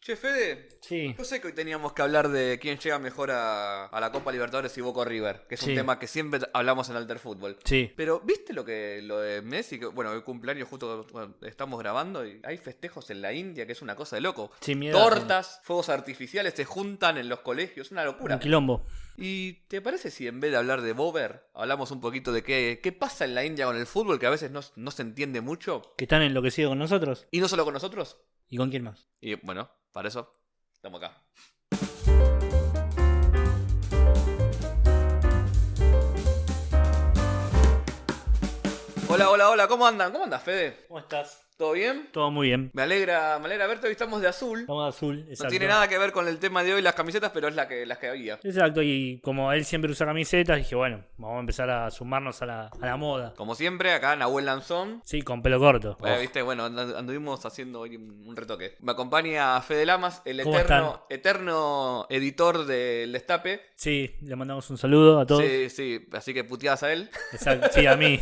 Che, Fede, Sí. yo sé que hoy teníamos que hablar de quién llega mejor a la Copa Libertadores y Boca River, que es un Sí. tema que siempre hablamos en Alter Fútbol. Sí. Pero, ¿viste lo de Messi? Que, bueno, el cumpleaños justo cuando estamos grabando y hay festejos en la India, que es una cosa de loco. Sí, miedo. Tortas, fuegos artificiales se juntan en los colegios, una locura. Un quilombo. ¿Y te parece si en vez de hablar de Bober, hablamos un poquito de qué pasa en la India con el fútbol, que a veces no se entiende mucho? Que están enloquecidos con nosotros. Y no solo con nosotros. ¿Y con quién más? Y bueno, para eso estamos acá. Hola, ¿cómo andan? ¿Cómo andas, Fede? ¿Cómo estás? ¿Todo bien? Todo muy bien. Me alegra verte, hoy estamos de azul. Estamos de azul, exacto. No tiene nada que ver con el tema de hoy las camisetas, pero es las que había. Exacto, y como él siempre usa camisetas, dije, bueno, vamos a empezar a sumarnos a la moda. Como siempre, acá Nahuel Lanzón. Sí, con pelo corto. Viste, bueno, anduvimos haciendo hoy un retoque. Me acompaña Fede Lamas, el ¿Cómo eterno editor del Destape. Sí, le mandamos un saludo a todos. Sí, así que puteadas a él. Exacto, sí, a mí.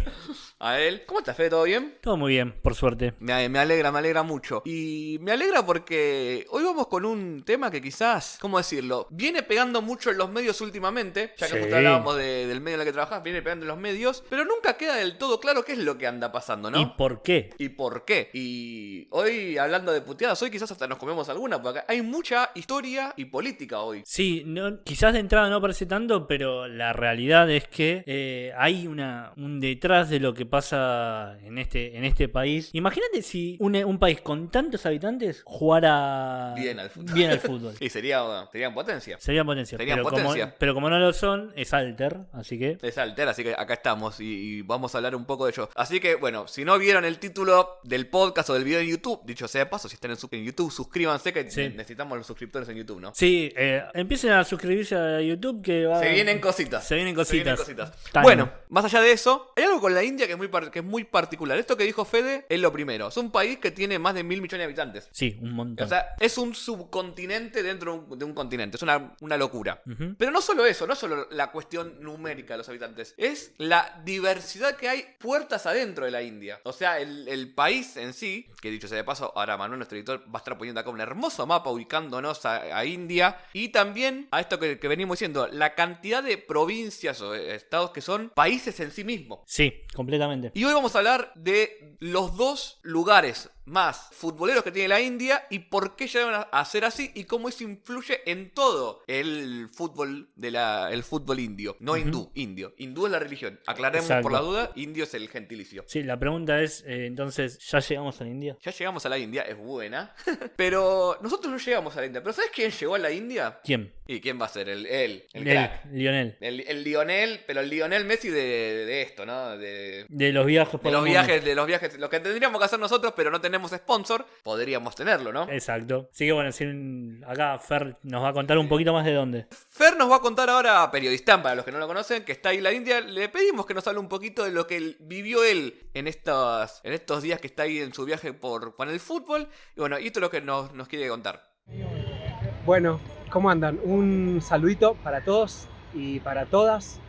A él. ¿Cómo estás, Fede? ¿Todo bien? Todo muy bien, por suerte. Me alegra mucho. Y me alegra porque hoy vamos con un tema que quizás, ¿cómo decirlo? Viene pegando mucho en los medios últimamente. Ya que Sí. justo hablábamos del medio en el que trabajás, viene pegando en los medios. Pero nunca queda del todo claro qué es lo que anda pasando, ¿no? ¿Y por qué? ¿Y por qué? Y hoy, hablando de puteadas, hoy quizás hasta nos comemos alguna, porque acá hay mucha historia y política hoy. Sí, quizás de entrada no parece tanto, pero la realidad es que hay un detrás de lo que pasa en este país. Imagínate si un país con tantos habitantes jugara Bien al fútbol. bien al fútbol. Y serían potencia. Sería potencia. Serían Pero potencia. Pero como no lo son, es alter, así que... Es Alter, así que acá estamos y vamos a hablar un poco de ello. Así que, bueno, si no vieron el título del podcast o del video en YouTube, dicho sea de paso, si están en YouTube, suscríbanse que Sí. necesitamos los suscriptores en YouTube, ¿no? Sí, empiecen a suscribirse a YouTube que va... Se vienen cositas. Se vienen cositas. Time. Bueno, más allá de eso, hay algo con la India que es muy particular. Esto que dijo Fede es lo primero. Es un país que tiene más de 1.000 millones de habitantes. Sí, un montón. O sea, es un subcontinente dentro de un continente. Es una locura. Ujú. Pero no solo eso, no solo la cuestión numérica de los habitantes. Es la diversidad que hay puertas adentro de la India. O sea, el país en sí, que dicho sea de paso, ahora Manuel, nuestro editor, va a estar poniendo acá un hermoso mapa ubicándonos a India. Y también a esto que venimos diciendo, la cantidad de provincias o estados que son países en sí mismos. Sí, completamente. Y hoy vamos a hablar de los dos lugares más futboleros que tiene la India y por qué llegaron a ser así y cómo eso influye en todo el fútbol el fútbol indio. No hindú, indio. Hindú es la religión. Aclaremos Exacto. por la duda, indio es el gentilicio. Sí, la pregunta es, entonces, ¿ya llegamos a la India? Ya llegamos a la India, es buena. Pero nosotros no llegamos a la India. ¿Pero sabes quién llegó a la India? ¿Quién? ¿Y quién va a ser? El crack. Lionel. El Lionel, pero el Lionel Messi de esto, ¿no? De los viajes por De el los mundo. viajes, lo que tendríamos que hacer nosotros, pero no tenemos sponsor, podríamos tenerlo, ¿no? Exacto. Así que bueno, acá Fer nos va a contar un poquito más de dónde. Fer nos va a contar ahora, periodistán para los que no lo conocen, que está ahí en la India. Le pedimos que nos hable un poquito de lo que vivió él en estos días que está ahí en su viaje con el fútbol. Y bueno, y esto es lo que nos quiere contar. Bueno, ¿cómo andan? Un saludito para todos y para todas.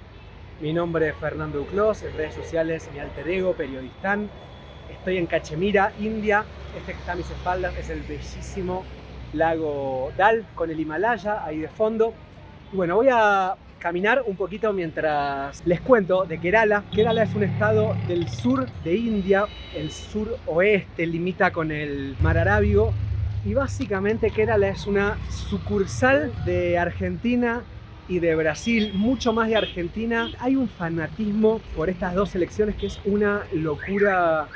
Mi nombre es Fernando Duclos, en redes sociales mi alter ego, periodistán. Estoy en Cachemira, India. Este que está a mis espaldas es el bellísimo lago Dal con el Himalaya ahí de fondo. Y bueno, voy a caminar un poquito mientras les cuento de Kerala. Kerala es un estado del sur de India, el suroeste, limita con el mar Arábigo. Y básicamente Kerala es una sucursal de Argentina y de Brasil, mucho más de Argentina. Hay un fanatismo por estas dos selecciones que es una locura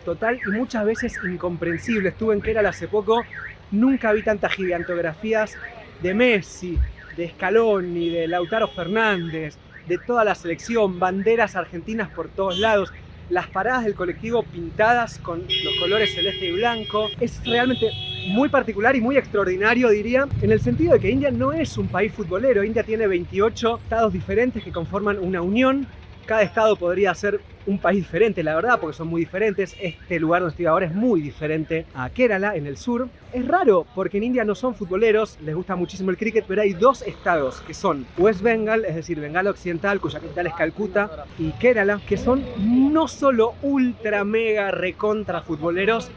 total y muchas veces incomprensible. Estuve en Kerala hace poco, nunca vi tantas gigantografías de Messi, de Scaloni, de Lautaro Fernández, de toda la selección, banderas argentinas por todos lados. Las paradas del colectivo pintadas con los colores celeste y blanco. Es realmente muy particular y muy extraordinario, diría, en el sentido de que India no es un país futbolero. India tiene 28 estados diferentes que conforman una unión. Cada estado podría ser un país diferente, la verdad, porque son muy diferentes. Este lugar donde estoy ahora es muy diferente a Kerala, en el sur. Es raro, porque en India no son futboleros, les gusta muchísimo el cricket, pero hay dos estados, que son West Bengal, es decir, Bengala Occidental, cuya capital es Calcuta, y Kerala, que son no solo ultra mega recontra futboleros,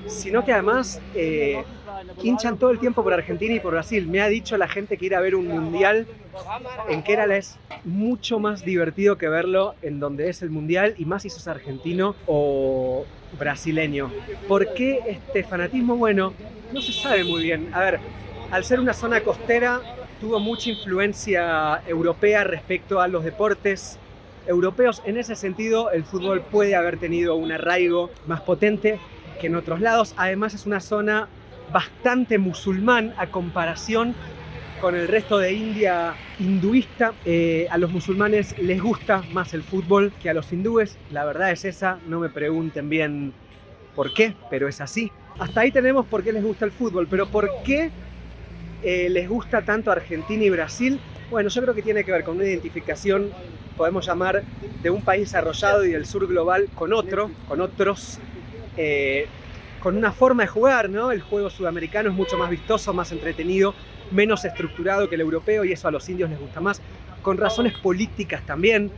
sino que además hinchan todo el tiempo por Argentina y por Brasil. Me ha dicho la gente que ir a ver un mundial en Kerala es mucho más divertido que verlo en donde es el mundial, y más si sos argentino o brasileño. ¿Por qué este fanatismo? Bueno, no se sabe muy bien. A ver, al ser una zona costera, tuvo mucha influencia europea respecto a los deportes europeos. En ese sentido, el fútbol puede haber tenido un arraigo más potente que en otros lados. Además, es una zona bastante musulmán a comparación con el resto de India hinduista. A los musulmanes les gusta más el fútbol que a los hindúes. La verdad es esa, no me pregunten bien por qué, pero es así. Hasta ahí tenemos por qué les gusta el fútbol, pero ¿por qué les gusta tanto Argentina y Brasil? Bueno, yo creo que tiene que ver con una identificación, podemos llamar, de un país desarrollado y del sur global con otros, con una forma de jugar, ¿no? El juego sudamericano es mucho más vistoso, más entretenido, menos estructurado que el europeo, y eso a los indios les gusta más. Con razones políticas también.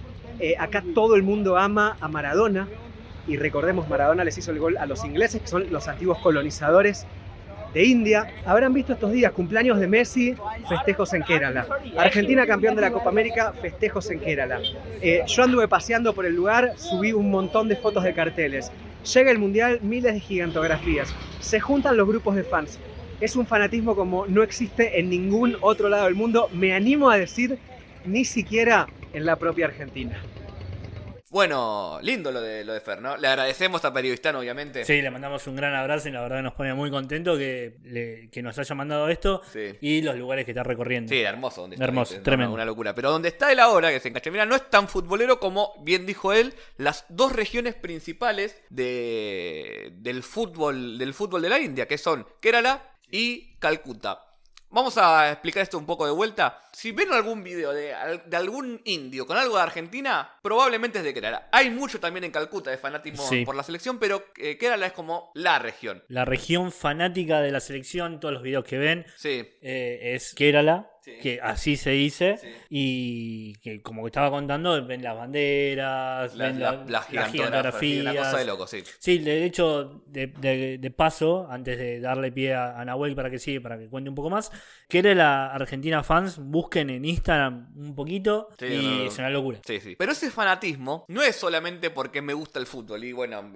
Acá todo el mundo ama a Maradona, y recordemos, Maradona les hizo el gol a los ingleses, que son los antiguos colonizadores de India. Habrán visto estos días cumpleaños de Messi, festejos en Kerala. Argentina campeón de la Copa América, festejos en Kerala. Yo anduve paseando por el lugar, subí un montón de fotos de carteles. Llega el mundial, miles de gigantografías. Se juntan los grupos de fans. Es un fanatismo como no existe en ningún otro lado del mundo. Me animo a decir, ni siquiera en la propia Argentina. Bueno, lindo lo de Fer, ¿no? Le agradecemos a Periodistán, obviamente. Sí, le mandamos un gran abrazo y la verdad nos pone muy contento que nos haya mandado esto, Sí. y los lugares que está recorriendo. Sí, hermoso donde está. Hermoso, ¿viste? tremendo. Una locura. Pero donde está él ahora, que es en Cachemira, no es tan futbolero como, bien dijo él, las dos regiones principales del fútbol de la India, que son Kerala y Calcuta. Vamos a explicar esto un poco de vuelta. Si ven algún video de algún indio con algo de Argentina, probablemente es de Kerala. Hay mucho también en Calcuta de fanatismo por la selección, pero Kerala es como la región. La región fanática de la selección, todos los videos que ven, Sí. es Kerala. Sí. Que así se dice, Sí. y que, como que estaba contando, ven las banderas, ven las las gigantografías, una cosa de gigantografías. loco, sí. Sí, de hecho, de paso, antes de darle pie a Nahuel para que cuente un poco más, que era la Argentina Fans, busquen en Instagram un poquito, Sí, y es una locura. Sí, sí. Pero ese fanatismo no es solamente porque me gusta el fútbol. Y bueno,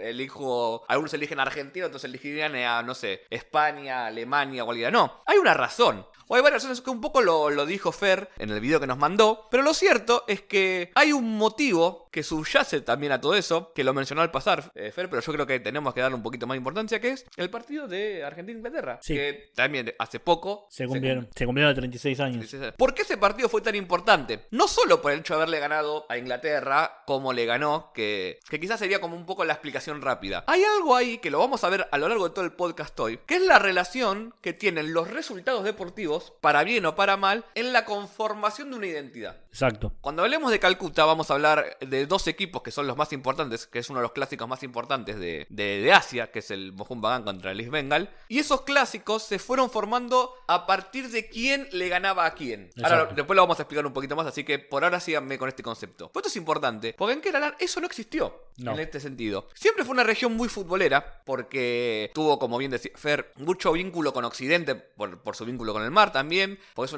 algunos eligen Argentina, otros elegirían a, no sé, España, Alemania, cualquiera. No, hay una razón. O hay varias razones que un poco lo dijo Fer en el video que nos mandó. Pero lo cierto es que hay un motivo que subyace también a todo eso, que lo mencionó al pasar Fer, pero yo creo que tenemos que darle un poquito más importancia, que es el partido de Argentina-Inglaterra. Sí. Que también hace poco Se cumplieron los 36 años. ¿Por qué ese partido fue tan importante? No solo por el hecho de haberle ganado a Inglaterra como le ganó, que quizás sería como un poco la explicación rápida. Hay algo ahí que lo vamos a ver a lo largo de todo el podcast hoy, que es la relación que tienen los resultados deportivos, para bien o para mal, en la conformación de una identidad. Exacto. Cuando hablemos de Calcuta vamos a hablar de dos equipos que son los más importantes, que es uno de los clásicos más importantes de Asia, que es el Mohun Bagan contra el East Bengal. Y esos clásicos se fueron formando a partir de quién le ganaba a quién. Exacto. Ahora, después lo vamos a explicar un poquito más, así que por ahora síganme con este concepto. Pero esto es importante, porque en Kerala eso no existió. No. En este sentido. Siempre fue una región muy futbolera, porque tuvo, como bien decía Fer, mucho vínculo con Occidente, por su vínculo con el mar también, porque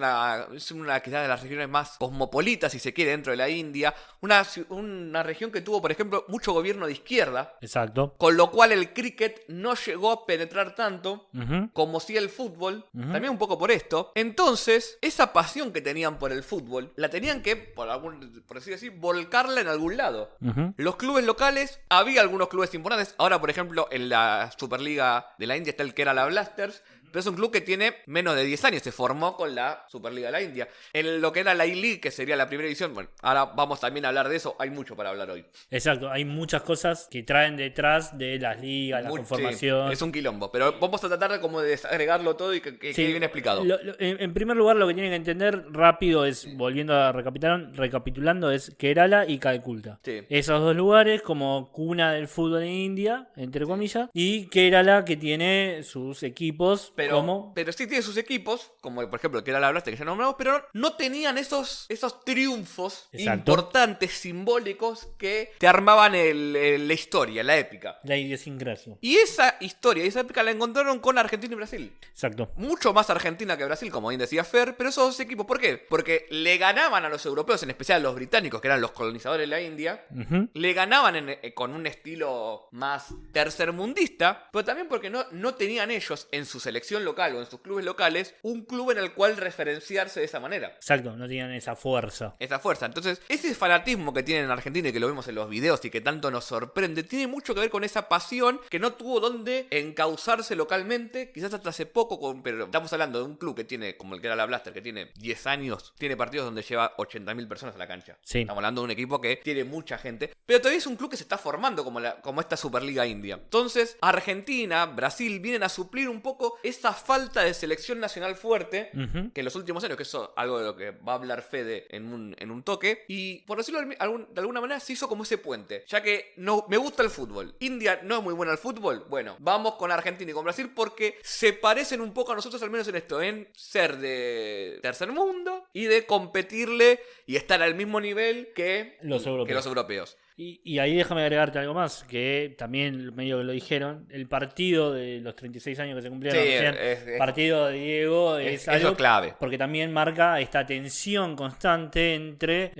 es una quizás de las regiones más cosmopolitas, si se quiere, dentro de la India. Una región que tuvo, por ejemplo, mucho gobierno de izquierda, Exacto. con lo cual el cricket no llegó a penetrar tanto Ujú. como si el fútbol, Ujú. también un poco por esto. Entonces, esa pasión que tenían por el fútbol, la tenían que, por así decir, volcarla en algún lado. Ujú. Los clubes locales, había algunos clubes importantes. Ahora, por ejemplo, en la Superliga de la India está el Kerala Blasters, pero es un club que tiene menos de 10 años. Se formó con la Superliga de la India. En lo que era la I-League, que sería la primera división, bueno, ahora vamos también a hablar de eso. Hay mucho para hablar hoy. Exacto, hay muchas cosas que traen detrás de las ligas, la conformación. Sí, es un quilombo, pero vamos a tratar de como de desagregarlo todo y que Sí, quede bien explicado. En primer lugar, lo que tienen que entender rápido es, volviendo a recapitulando, es Kerala y Calcuta. Sí. Esos dos lugares como cuna del fútbol en India, entre comillas, y Kerala, que tiene sus equipos Pero pero sí tiene sus equipos, como por ejemplo el que era la Blaster que ya nombramos, pero no tenían esos triunfos Exacto. importantes, simbólicos, que te armaban la historia, la épica. La idiosincrasia. Y esa historia, esa épica la encontraron con Argentina y Brasil. Exacto. Mucho más Argentina que Brasil, como bien decía Fer, pero esos dos equipos, ¿por qué? Porque le ganaban a los europeos, en especial a los británicos, que eran los colonizadores de la India, Ujú. le ganaban con un estilo más tercermundista, pero también porque no tenían ellos en su selección local o en sus clubes locales un club en el cual referenciarse de esa manera. Exacto, no tenían esa fuerza. Esa fuerza. Entonces, ese fanatismo que tienen en Argentina y que lo vemos en los videos y que tanto nos sorprende, tiene mucho que ver con esa pasión que no tuvo dónde encauzarse localmente, quizás hasta hace poco, pero estamos hablando de un club que tiene, como el que era la Blaster, que tiene 10 años, tiene partidos donde lleva 80.000 personas a la cancha. Sí. Estamos hablando de un equipo que tiene mucha gente, pero todavía es un club que se está formando como esta Superliga India. Entonces, Argentina, Brasil vienen a suplir un poco esa falta de selección nacional fuerte Ujú. que en los últimos años, que eso es algo de lo que va a hablar Fede en un toque, y por decirlo de alguna manera se hizo como ese puente, ya que no me gusta el fútbol, India no es muy buena al fútbol, bueno, vamos con Argentina y con Brasil porque se parecen un poco a nosotros, al menos en esto, en ser de tercer mundo y de competirle y estar al mismo nivel que Los europeos. Y ahí déjame agregarte algo más, que también medio que lo dijeron, el partido de los 36 años que se cumplieron Sí, recién, es- partido de Diego es eso algo es clave. porque también marca esta tensión constante entre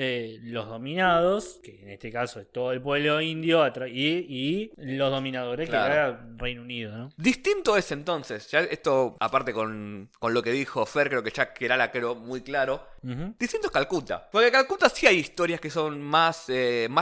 los dominados, que en este caso es todo el pueblo indio, y los dominadores, Claro. que era Reino Unido, ¿no? Distinto es entonces, ya esto aparte con lo que dijo Fer, creo que ya Kerala quedó muy claro. Ujú. Distinto es Calcuta. Porque en Calcuta sí hay historias que son más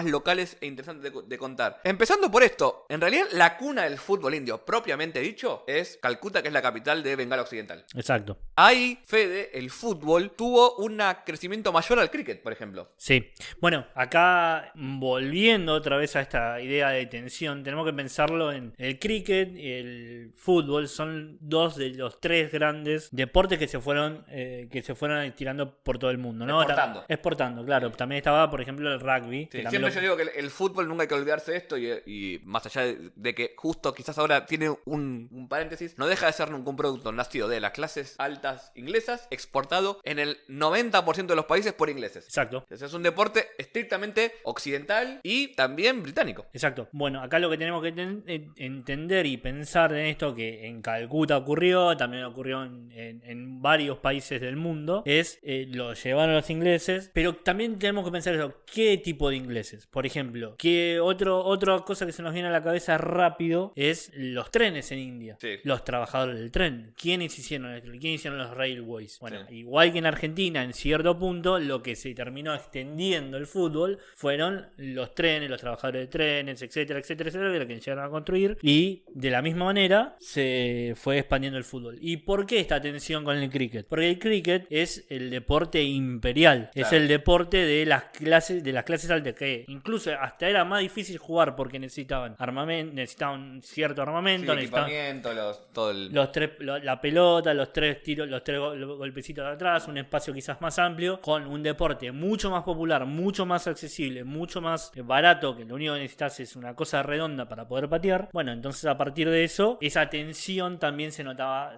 locales e interesantes de contar. Empezando por esto, en realidad la cuna del fútbol indio, propiamente dicho, es Calcuta, que es la capital de Bengala Occidental. Exacto. Ahí, Fede, el fútbol tuvo un crecimiento mayor al cricket, por ejemplo. Sí, bueno, acá volviendo otra vez a esta idea de tensión, tenemos que pensarlo en el cricket y el fútbol, son dos de los tres grandes deportes que se fueron estirando por todo el mundo, ¿no? Exportando. Exportando, claro. También estaba, por ejemplo, el rugby. Sí, que también siempre yo digo que el fútbol nunca hay que olvidarse de esto y más allá de que justo quizás ahora tiene un paréntesis, no deja de ser nunca un producto nacido de las clases altas inglesas, exportado en el 90% de los países por ingleses. Exacto. Entonces es un deporte estrictamente occidental y también británico. Exacto. Bueno, acá lo que tenemos que entender y pensar en esto, que en Calcuta ocurrió, también ocurrió en varios países del mundo, es lo llevaron los ingleses, pero también tenemos que pensar eso, ¿qué tipo de ingleses? Por ejemplo, que otra cosa que se nos viene a la cabeza rápido es los trenes en India. Sí. Los trabajadores del tren. ¿Quiénes hicieron esto? ¿Quiénes hicieron los railways? Bueno, Sí. igual que en Argentina, en cierto punto, lo que se terminó extendiendo el fútbol fueron los trenes, los trabajadores de trenes, etcétera, etcétera, etcétera, que llegaron a construir. Y de la misma manera se fue expandiendo el fútbol. ¿Y por qué esta tensión con el cricket? Porque el cricket es el deporte imperial. Claro. Es el deporte de las clases altas, que incluso hasta era más difícil jugar porque necesitaban necesitaban cierto armamento, Sí, necesitaban equipamiento, todo el... la pelota, los tres tiros, los tres golpecitos de atrás, un espacio quizás más amplio, con un deporte mucho más popular, mucho más accesible, mucho más barato, que lo único que necesitas es una cosa redonda para poder patear. Bueno, entonces a partir de eso, esa tensión también se notaba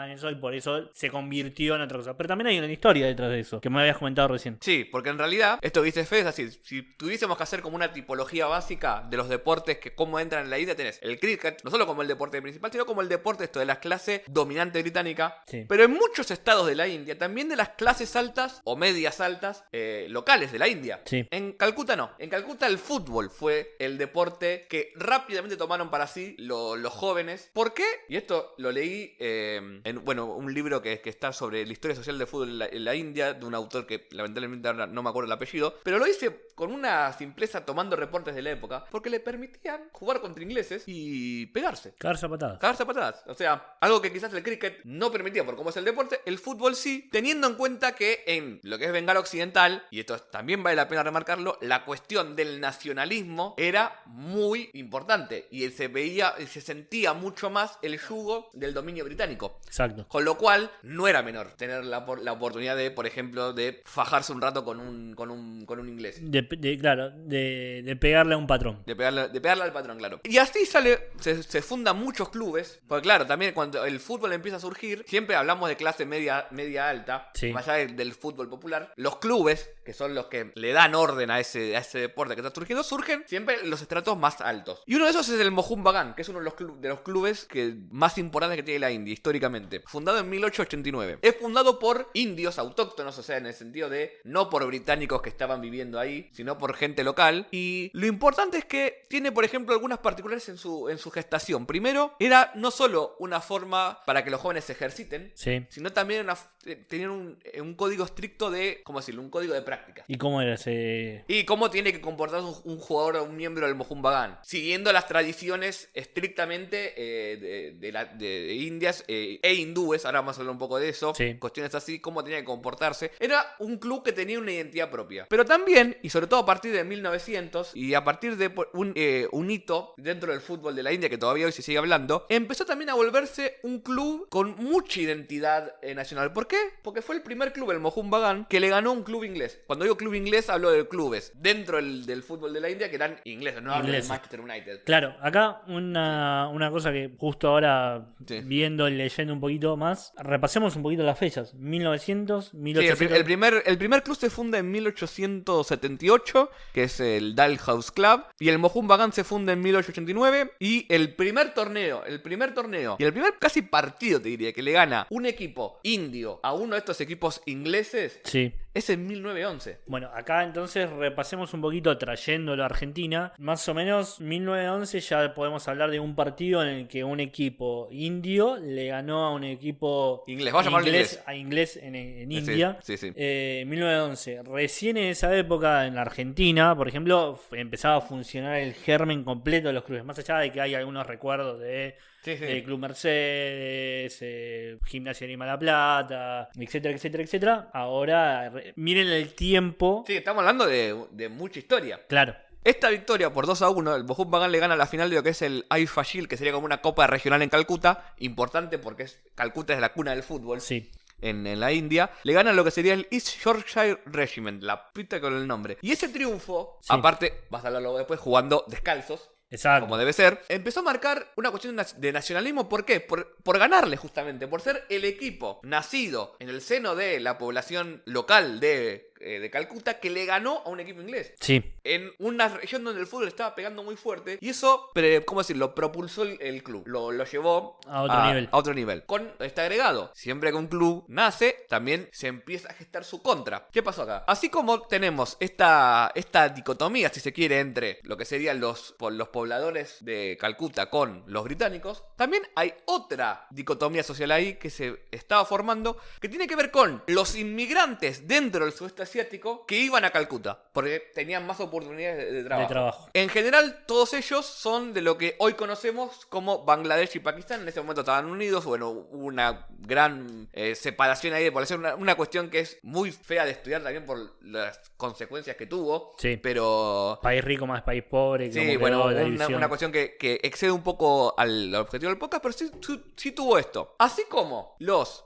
en eso, y por eso se convirtió en otra cosa. Pero también hay una historia detrás de eso, que me habías comentado recién. Sí, porque en realidad, esto que dice Fede es así, si tuviésemos que hacer como una tipología básica de los deportes que cómo entran en la India, tenés el cricket, no solo como el deporte principal, sino como el deporte esto de la clase dominante británica, Sí. pero en muchos estados de la India, también de las clases altas o medias altas locales de la India. Sí. En Calcuta no, en Calcuta el fútbol fue el deporte que rápidamente tomaron para sí los jóvenes. ¿Por qué? Y esto lo leí en un libro que está sobre la historia social del fútbol en la India, de un autor que lamentablemente ahora no me acuerdo el apellido, pero lo hice con una simpleza tomando reportes de la época, porque le permitían jugar contra ingleses y pegarse. Cagarse a patadas. Cagarse a patadas. O sea, algo que quizás el cricket no permitía por cómo es el deporte, el fútbol sí, teniendo en cuenta que en lo que es Bengala Occidental, y esto también vale la pena remarcarlo, la cuestión del nacionalismo era muy importante y se sentía mucho más el yugo del dominio británico. Exacto. Con lo cual, no era menor tener la oportunidad de, por ejemplo, de fajarse un rato con un inglés. Claro, de pegarle a un patrón. De pegarle al patrón, claro. Y así se fundan muchos clubes. Porque claro, también cuando el fútbol empieza a surgir, siempre hablamos de clase media alta, Sí. más allá del fútbol popular. Los clubes, que son los que le dan orden a ese deporte que está surgiendo, surgen siempre en los estratos más altos. Y uno de esos es el Mohun Bagan, que es uno de los clubes más importantes que tiene la India históricamente. Fundado en 1889. Es fundado por indios autóctonos, o sea, en el sentido de no por británicos que estaban viviendo ahí, sino por gente local. Y lo importante es que tiene, por ejemplo, algunas particulares en su gestación. Primero, era no solo una forma para que los jóvenes se ejerciten, Sí. sino también tenían un código estricto de, ¿cómo decirlo? Un código de práctica. ¿Y cómo era ese? Y cómo tiene que comportarse un jugador o un miembro del Mohun Bagan, siguiendo las tradiciones estrictamente de indias e hindúes. Ahora vamos a hablar un poco de eso. Sí. Cuestiones así, cómo tenía que comportarse. Era un club que tenía una identidad propia. Pero también, y sobre todo a partir de 1900, y a partir de un hito dentro del fútbol de la India, que todavía hoy se sigue hablando, empezó también a volverse un club con mucha identidad nacional. ¿Por qué? Porque fue el primer club, el Mohun Bagan, que le ganó un club inglés. Cuando digo club inglés, hablo de clubes dentro del fútbol de la India que eran ingleses, no hablo del Ingleses. Manchester United. Claro, acá una cosa que justo ahora, Sí. viendo y leyendo un poquito más, repasemos un poquito las fechas. 1900, Sí, 1800. el primer club se funda en 1878, que es el Dalhouse Club, y el Mohun Bagan se funda en 1889, y el primer torneo, y el primer casi partido, te diría, que le gana un equipo indio a uno de estos equipos ingleses, Sí. es en 1911. Bueno, acá entonces repasemos un poquito trayéndolo a Argentina. Más o menos 1911 ya podemos hablar de un partido en el que un equipo indio le ganó a un equipo Inglés, vamos a llamarlo inglés. a inglés en Sí, India. sí, sí. 1911. Recién en esa época en la Argentina, por ejemplo, empezaba a funcionar el germen completo de los clubes. Más allá de que hay algunos recuerdos de Sí, sí. Club Mercedes, Gimnasia de Lima La Plata, etcétera, etcétera, etcétera. Ahora, miren el tiempo. Sí, estamos hablando de mucha historia. Claro, Esta victoria por 2-1, el Mohun Bagan le gana la final de lo que es el Aifa Shield, que sería como una copa regional en Calcuta, importante porque Calcuta es la cuna del fútbol sí. en la India. Le gana lo que sería el East Yorkshire Regiment, la pita con el nombre. Y ese triunfo, Sí. aparte, vas a hablarlo después, jugando descalzos, Exacto. como debe ser, empezó a marcar una cuestión de nacionalismo. ¿Por qué? Por ganarle justamente, por ser el equipo nacido en el seno de la población local de Calcuta que le ganó a un equipo inglés. Sí, En una región donde el fútbol estaba pegando muy fuerte. Y eso, ¿cómo decirlo? Propulsó el club. Lo llevó A otro nivel. a otro nivel. Con este agregado, siempre que un club nace, también se empieza a gestar su contra. ¿Qué pasó acá? Así como tenemos esta dicotomía, si se quiere, entre lo que serían los pobladores de Calcuta con los británicos, también hay otra dicotomía social ahí que se estaba formando, que tiene que ver con los inmigrantes dentro del sudeste asiático que iban a Calcuta, porque tenían más oportunidades de trabajo. de trabajo. En general, todos ellos son de lo que hoy conocemos como Bangladesh y Pakistán. En ese momento estaban unidos. Bueno, hubo una gran separación ahí de población. Una cuestión que es muy fea de estudiar también por las consecuencias que tuvo. Sí. Pero... País rico más país pobre. Sí, como bueno, quedó la división. una cuestión que excede un poco al objetivo del podcast, pero sí tuvo esto. Así como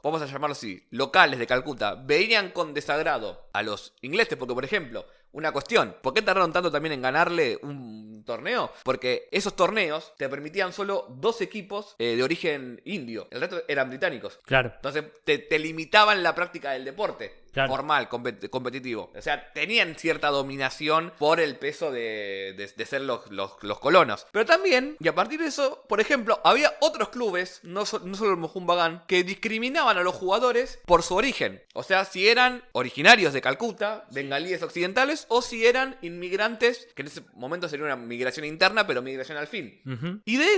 vamos a llamarlo así, locales de Calcuta, veían con desagrado a los ingleses, porque por ejemplo, una cuestión, ¿por qué tardaron tanto también en ganarle un torneo? Porque esos torneos te permitían solo 2 equipos de origen indio, el resto eran británicos. Claro. Entonces te limitaban la práctica del deporte. Claro. Formal, competitivo. O sea, tenían cierta dominación por el peso de ser los colonos. Pero también, y a partir de eso, por ejemplo, había otros clubes, no solo el Mohun Bagan, que discriminaban a los jugadores por su origen. O sea, si eran originarios de Calcuta, bengalíes occidentales, o si eran inmigrantes, que en ese momento sería una migración interna, pero migración al fin. Ujú. Y de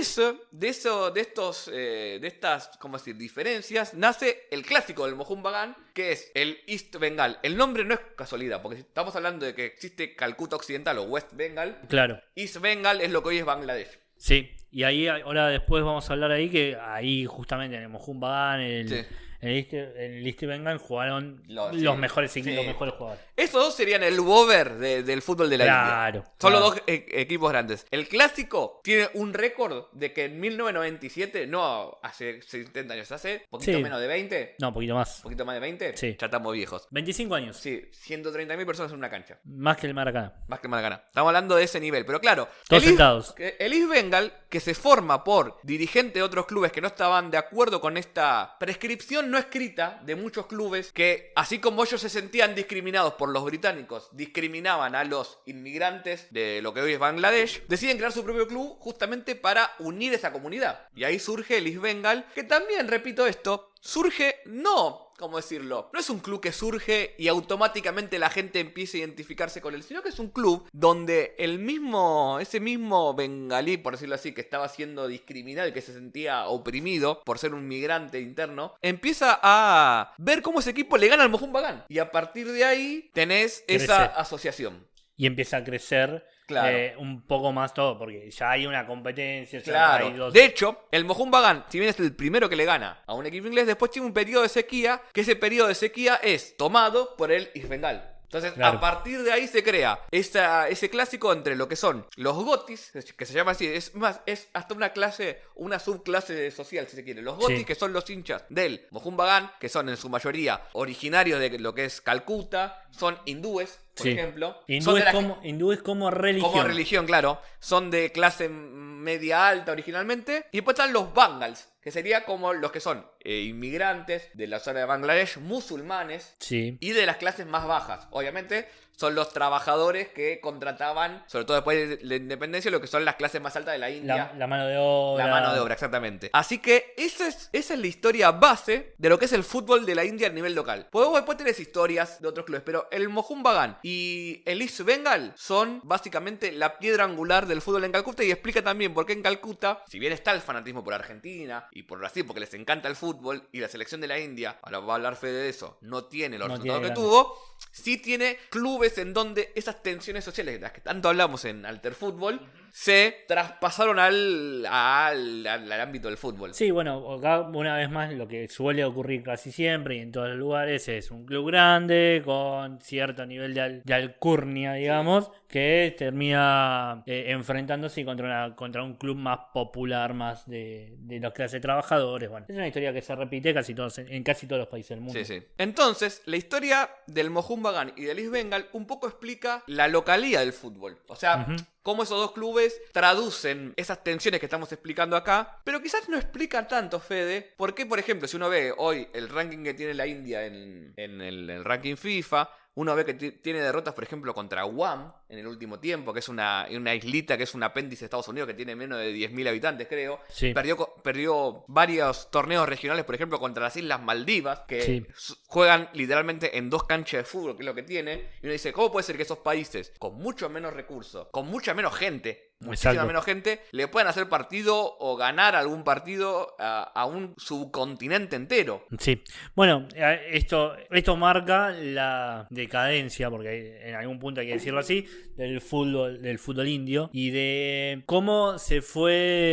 estas, ¿cómo decir?, diferencias, nace el clásico del Mohun Bagan, que es el East Bengal. El nombre no es casualidad, porque si estamos hablando de que existe Calcuta Occidental o West Bengal, Claro. East Bengal es lo que hoy es Bangladesh. Sí. Y ahí, ahora después vamos a hablar ahí que ahí justamente en el Mohun Bagan, Sí. el East Bengal jugaron Los los mejores equipos, sí. los mejores jugadores. Esos dos serían el Bover del fútbol de la India. Claro. Son claro. los dos equipos grandes. El clásico tiene un récord de que en 1997, no hace 70 años, hace poquito Sí. menos de 20, No, un poquito más. poquito más de 20, Sí. ya estamos viejos. 25 años. Sí, 130.000 personas en una cancha. Más que el Maracaná. Más que Maracaná. Estamos hablando de ese nivel. Pero claro, Todos el East- sentados. el East Bengal, que se forma por dirigentes de otros clubes que no estaban de acuerdo con esta prescripción no escrita de muchos clubes que, así como ellos se sentían discriminados por los británicos, discriminaban a los inmigrantes de lo que hoy es Bangladesh, deciden crear su propio club justamente para unir esa comunidad. Y ahí surge el East Bengal, que también, repito esto, surge no, ¿cómo decirlo? No es un club que surge y automáticamente la gente empieza a identificarse con él, sino que es un club donde ese mismo bengalí, por decirlo así, que estaba siendo discriminado y que se sentía oprimido por ser un migrante interno, empieza a ver cómo ese equipo le gana al Mohun Bagan. Y a partir de ahí tenés esa Crece. asociación. Y empieza a crecer Claro. un poco más todo, porque ya hay una competencia. Ya Claro. hay dos. De hecho, el Mohun Bagan, si bien es el primero que le gana a un equipo inglés, después tiene un periodo de sequía, que ese periodo de sequía es tomado por el East Bengal. Entonces, Claro. a partir de ahí se crea ese clásico entre lo que son los gotis, que se llama así, es más, es hasta una subclase social, si se quiere. Los gotis, Sí. que son los hinchas del Mohun Bagan, que son en su mayoría originarios de lo que es Calcuta, son hindúes, por Sí. ejemplo. Son Hindúes de la- como religión. como religión, claro. Son de clase media alta originalmente. Y después están los Bangals, que sería como los que son inmigrantes de la zona de Bangladesh, musulmanes Sí. y de las clases más bajas. Obviamente son los trabajadores que contrataban, sobre todo después de la independencia, lo que son las clases más altas de la India. La mano de obra. La mano de obra, exactamente. Así que esa es la historia base de lo que es el fútbol de la India a nivel local. Pues vos después tenés historias de otros clubes, pero el Mohun Bagan y el East Bengal son básicamente la piedra angular del fútbol en Calcuta, y explica también por qué en Calcuta, si bien está el fanatismo por Argentina y por Brasil, porque les encanta el fútbol, y la selección de la India, ahora va a hablar Fede de eso, no tiene los No resultados que tiene tuvo, sí tiene clubes en donde esas tensiones sociales, de las que tanto hablamos en Alter Fútbol, se traspasaron al ámbito del fútbol. Sí, bueno, acá una vez más lo que suele ocurrir casi siempre y en todos los lugares es un club grande con cierto nivel de alcurnia, digamos, que termina enfrentándose contra un club más popular, más de los clases trabajadores. Bueno, es una historia que se repite en casi todos los países del mundo. Sí, sí. Entonces, la historia del Mohun Bagan y del East Bengal un poco explica la localía del fútbol. O sea, Ujú. cómo esos dos clubes traducen esas tensiones que estamos explicando acá, pero quizás no explica tanto, Fede, porque, por ejemplo, si uno ve hoy el ranking que tiene la India en el ranking FIFA, uno ve que tiene derrotas, por ejemplo, contra Guam en el último tiempo, que es una islita que es un apéndice de Estados Unidos que tiene menos de 10.000 habitantes, creo. Sí. Perdió varios torneos regionales, por ejemplo, contra las Islas Maldivas, que Sí. juegan literalmente en 2 canchas de fútbol, que es lo que tienen. Y uno dice, ¿cómo puede ser que esos países, con mucho menos recursos, con mucha menos gente, muchísima Exacto. menos gente, le puedan hacer partido o ganar algún partido a un subcontinente entero? Sí, bueno, esto marca la decadencia, porque en algún punto hay que decirlo así, del fútbol indio y de cómo se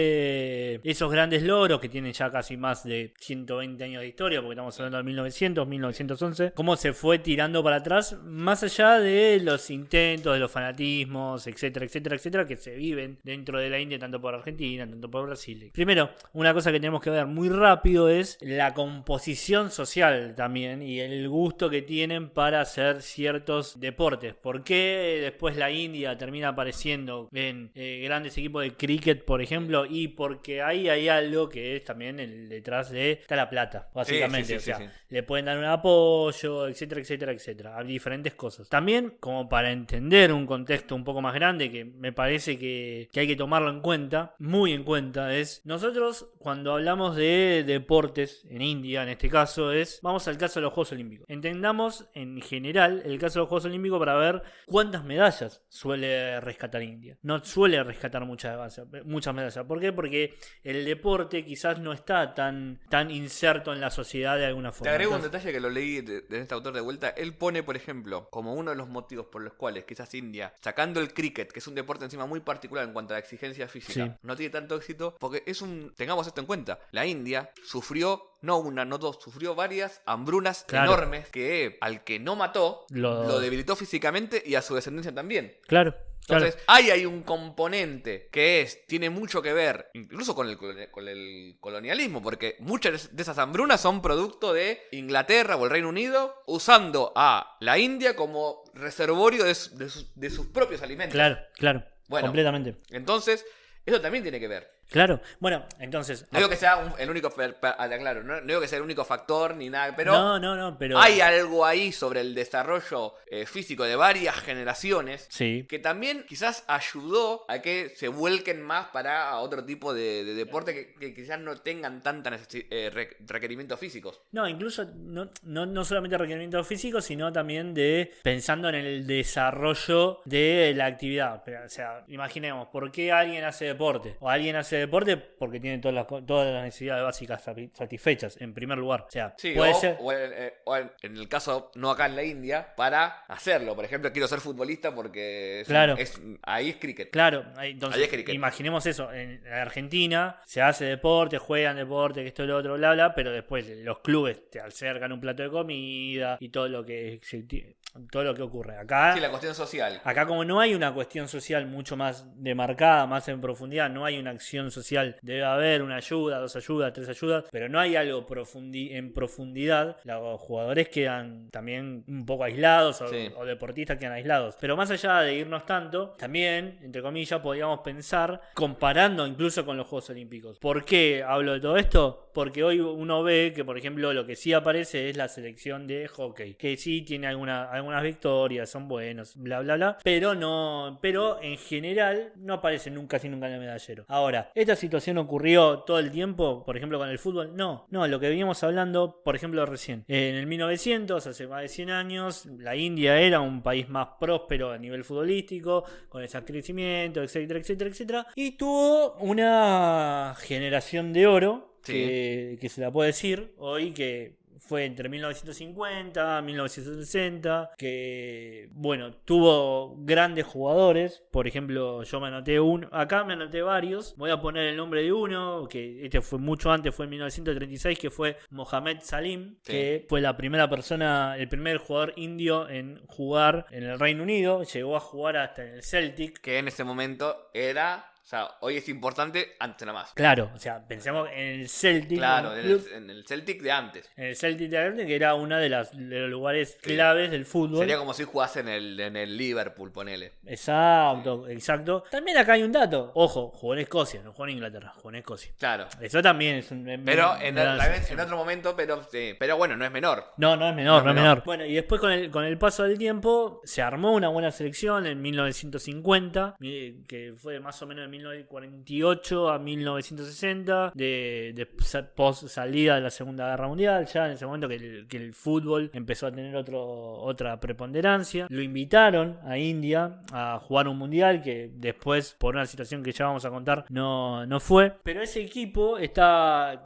fue esos grandes logros que tienen ya casi más de 120 años de historia, porque estamos hablando de 1900, 1911, cómo se fue tirando para atrás, más allá de los intentos, de los fanatismos, etcétera, etcétera, etcétera, que se viven dentro de la India, tanto por Argentina, tanto por Brasil. Primero, una cosa que tenemos que ver muy rápido es la composición social también y el gusto que tienen para hacer ciertos deportes. ¿Por qué después la India termina apareciendo en grandes equipos de cricket, por ejemplo? Y porque ahí hay algo que es también detrás de está la plata, básicamente. Sí, sí, o sea, sí, sí. le pueden dar un apoyo, etcétera, etcétera, etcétera, a diferentes cosas. También, como para entender un contexto un poco más grande, que me parece que hay que tomarlo en cuenta, muy en cuenta, es nosotros cuando hablamos de deportes en India, en este caso vamos al caso de los Juegos Olímpicos. Entendamos en general el caso de los Juegos Olímpicos para ver cuántas medallas suele rescatar India. No suele rescatar muchas medallas. ¿Por qué? Porque el deporte quizás no está tan inserto en la sociedad de alguna Te forma. agrego un Entonces, detalle que lo leí de este autor de vuelta. Él pone, por ejemplo, como uno de los motivos por los cuales quizás India, sacando el cricket, que es un deporte encima muy particular particular en cuanto a la exigencia física, Sí. no tiene tanto éxito porque tengamos esto en cuenta, la India sufrió, no una, no dos, sufrió varias hambrunas Claro. enormes que al que no mató, lo debilitó físicamente y a su descendencia también. Claro. Entonces, hay un componente que tiene mucho que ver, incluso con el colonialismo, porque muchas de esas hambrunas son producto de Inglaterra o el Reino Unido usando a la India como reservorio de sus propios alimentos. Claro. Bueno. Completamente. Entonces, eso también tiene que ver. Claro. Bueno, entonces. No digo que sea el único, claro, no digo que sea el único factor ni nada, pero No, pero. hay algo ahí sobre el desarrollo físico de varias generaciones Sí. que también quizás ayudó a que se vuelquen más para otro tipo de deporte que quizás no tengan tanta requerimientos físicos. No, incluso no solamente requerimientos físicos, sino también de pensando en el desarrollo de la actividad. O sea, imaginemos, ¿por qué alguien hace deporte? O alguien hace deporte porque tiene todas las necesidades básicas satisfechas, en primer lugar. O sea, Sí, puede ser. o en el caso, no acá en la India, para hacerlo. Por ejemplo, quiero ser futbolista porque Claro. ahí es cricket. Claro, Ahí entonces es cricket. imaginemos eso, en Argentina se hace deporte, juegan deporte, que esto y lo otro, bla, bla, pero después los clubes te acercan un plato de comida y todo lo que ocurre. Acá, Sí, la cuestión social. acá como no hay una cuestión social mucho más demarcada, más en profundidad, no hay una acción social, debe haber una ayuda, 2 ayudas, 3 ayudas, pero no hay algo en profundidad, los jugadores quedan también un poco aislados Sí. o deportistas quedan aislados. Pero más allá de irnos tanto, también, entre comillas, podríamos pensar comparando incluso con los Juegos Olímpicos. ¿Por qué hablo de todo esto? Porque hoy uno ve que, por ejemplo, lo que sí aparece es la selección de hockey, que sí tiene algunas victorias, son buenos, bla, bla, bla, pero en general no aparece casi nunca en el medallero. Ahora, ¿esta situación ocurrió todo el tiempo, por ejemplo, con el fútbol? No, lo que veníamos hablando, por ejemplo, recién. En el 1900, hace más de 100 años, la India era un país más próspero a nivel futbolístico, con ese crecimiento, etcétera, etcétera, etcétera, y tuvo una generación de oro, Sí. que se la puede decir hoy, que fue entre 1950 y 1960, que, bueno, tuvo grandes jugadores. Por ejemplo, yo me anoté acá me anoté varios. Voy a poner el nombre de uno, que este fue mucho antes, fue en 1936, que fue Mohamed Salim, Sí. que fue el primer jugador indio en jugar en el Reino Unido. Llegó a jugar hasta en el Celtic. Que en ese momento era... O sea, hoy es importante, antes nada más. Claro, o sea, pensemos en el Celtic. Claro, un en club- en el Celtic de antes. En el Celtic de Argentina, que era uno de los lugares claves del fútbol. Sería como si jugase en el Liverpool, ponele. Exacto. También acá hay un dato. Ojo, jugó en Escocia, no jugó en Inglaterra, jugó en Escocia. Claro. Eso también es Pero en otro momento, pero bueno, no es menor. No es menor, No es menor. Bueno, y después con el paso del tiempo se armó una buena selección en 1950, que fue más o menos de 1948 a 1960, de post salida de la Segunda Guerra Mundial, ya en ese momento que el fútbol empezó a tener otra preponderancia. Lo invitaron a India a jugar un mundial que después, por una situación que ya vamos a contar, no fue. Pero ese equipo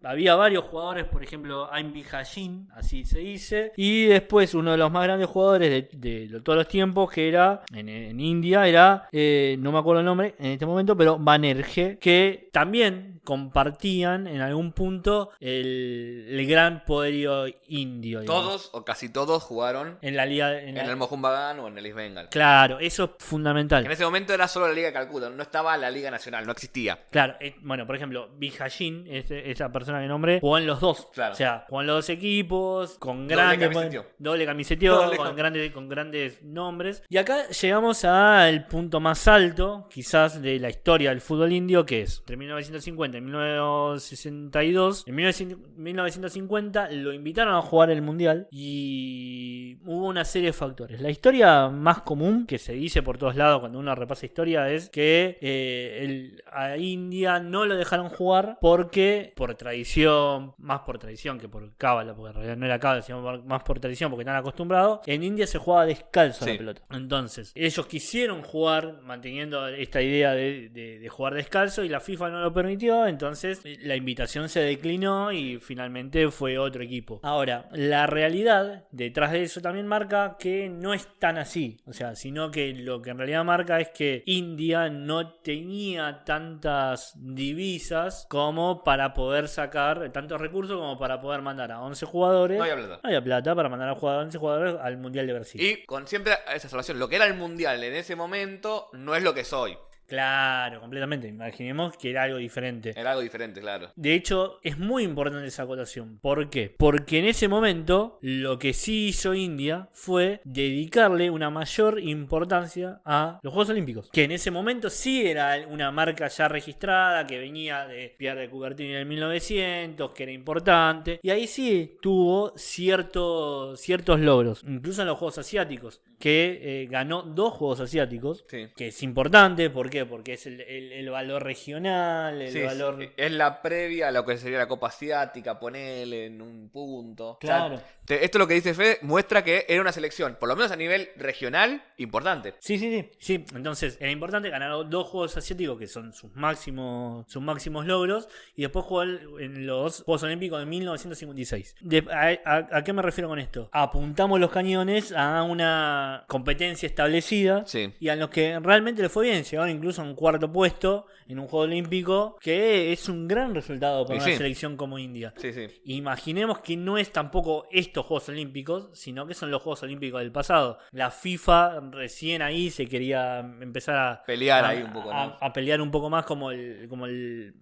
había varios jugadores, por ejemplo, Aim Hajin, así se dice, y después uno de los más grandes jugadores de todos los tiempos, que era en India, era, no me acuerdo el nombre en este momento, pero Banerjee, que también compartían en algún punto el gran poderío indio, digamos. Todos o casi todos jugaron En la liga. en el Mohun Bagan o en el East Bengal. Claro, eso es fundamental. En ese momento era solo la Liga de Calcuta, no estaba la Liga Nacional, no existía. Claro, bueno, por ejemplo, Vijayín, esa persona que nombré, jugó en los dos. Claro. O sea, jugó en los dos equipos, con Doble grandes. camiseteo. Doble camiseteo, Doble con grandes nombres. Y acá llegamos al punto más alto, quizás, de la historia del fútbol indio, que es entre 1950 y 1962. En 1950 lo invitaron a jugar el mundial y hubo una serie de factores. La historia más común que se dice por todos lados cuando uno repasa historia es que a India no lo dejaron jugar porque por tradición, más por tradición que por cábala, porque en realidad no era cábala, sino más por tradición porque están acostumbrados. En India se jugaba descalzo Sí. la pelota. Entonces, ellos quisieron jugar manteniendo esta idea de jugar descalzo y la FIFA no lo permitió, entonces la invitación se declinó y finalmente fue otro equipo. Ahora, la realidad detrás de eso también también marca que no es tan así. O sea, sino que lo que en realidad marca es que India no tenía tantas divisas como para poder sacar tantos recursos como para poder mandar a 11 jugadores. No había plata. No había plata para mandar a 11 jugadores al Mundial de Brasil. Y con siempre esa relación, lo que era el mundial en ese momento no es lo que es hoy. Claro, completamente. Imaginemos que era algo diferente. Era algo diferente, claro. De hecho, es muy importante esa acotación. ¿Por qué? Porque en ese momento lo que sí hizo India fue dedicarle una mayor importancia a los Juegos Olímpicos. Que en ese momento sí era una marca ya registrada, que venía de Pierre de Coubertin en el 1900, que era importante. Y ahí sí tuvo ciertos logros. Incluso en los Juegos Asiáticos, que ganó 2 Juegos Asiáticos. Sí. Que es importante, ¿por qué? Porque es el valor regional, el Sí, valor... sí. Es la previa a lo que sería la Copa Asiática, ponele en un punto. Claro. O sea, esto lo que dice Fede muestra que era una selección, por lo menos a nivel regional, importante. Sí. Entonces, era importante ganar 2 Juegos Asiáticos, que son sus máximos logros, y después jugar en los Juegos Olímpicos de 1956. ¿A qué me refiero con esto? Apuntamos los cañones a una competencia establecida, Sí. y a los que realmente les fue bien. Llegaron incluso a un 4º puesto en un Juego Olímpico, que es un gran resultado para Y una sí. selección como India. Sí. Imaginemos que no es tampoco estos Juegos Olímpicos, sino que son los Juegos Olímpicos del pasado. La FIFA recién ahí se quería empezar a Pelear ahí un poco, ¿no? a pelear un poco más como el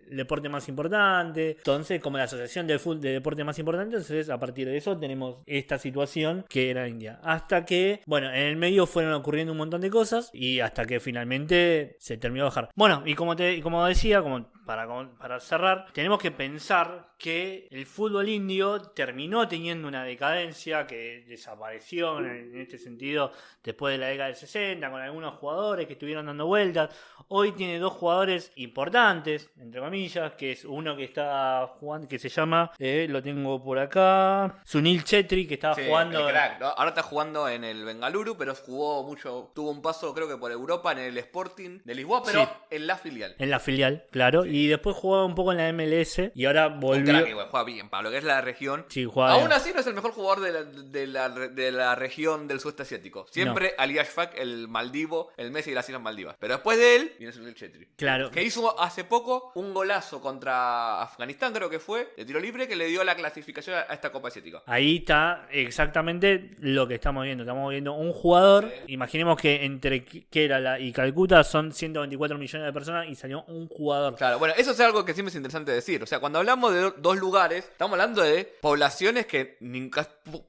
deporte más importante. Entonces, como la asociación de deporte más importante, entonces a partir de eso tenemos esta situación que era India. Hasta que, bueno, en el medio fueron ocurriendo un montón de cosas y hasta que finalmente se terminó de bajar. Bueno, y como decía, para cerrar, tenemos que pensar que el fútbol indio terminó teniendo una decadencia que desapareció en este sentido después de la década del 60, con algunos jugadores que estuvieron dando vueltas. Hoy tiene 2 jugadores importantes, entre comillas, que es uno que está jugando, que se llama, lo tengo por acá, Sunil Chetri, que estaba Sí, jugando... el crack, ¿no? Ahora está jugando en el Bengaluru, pero jugó mucho, tuvo un paso creo que por Europa en el Sporting de Lisboa, pero Sí. en la filial. En la filial, claro, Sí. y después jugaba un poco en la MLS y ahora Un volvió... crack igual, juega bien, para lo que es la región. Sí, jugaba Aún bien. así no es el mejor jugador de la región del sudeste asiático. Siempre Ali Ashfaq, el Maldivo, el Messi de las Islas Maldivas. Pero después de él viene Sunil Chetri. Claro. Que hizo hace poco un golazo contra Afganistán, creo que fue, de tiro libre, que le dio la clasificación a esta Copa Asiática. Ahí está exactamente lo que estamos viendo. Estamos viendo un jugador. Imaginemos que entre Kerala y Calcuta son 124 millones de personas y salió un jugador. Claro, bueno, eso es algo que siempre es interesante decir. O sea, cuando hablamos de 2 lugares, estamos hablando de poblaciones que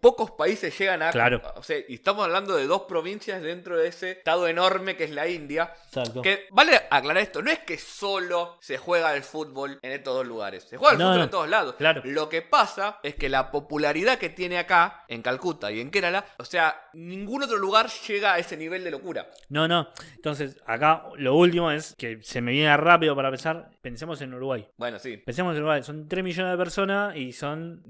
pocos países llegan a... Claro. O sea, y estamos hablando de 2 provincias dentro de ese estado enorme que es la India. Exacto. Que vale aclarar esto, no es que solo se juega el fútbol en estos 2 lugares. Se juega el fútbol en todos lados. Claro. Lo que pasa es que la popularidad que tiene acá, en Calcuta y en Kerala, o sea, ningún otro lugar llega a ese nivel de locura. No. Entonces, acá lo último es que se me viene rápido para pensar. Pensemos en Uruguay. Bueno, sí. Pensemos en Uruguay. Son 3 millones de personas y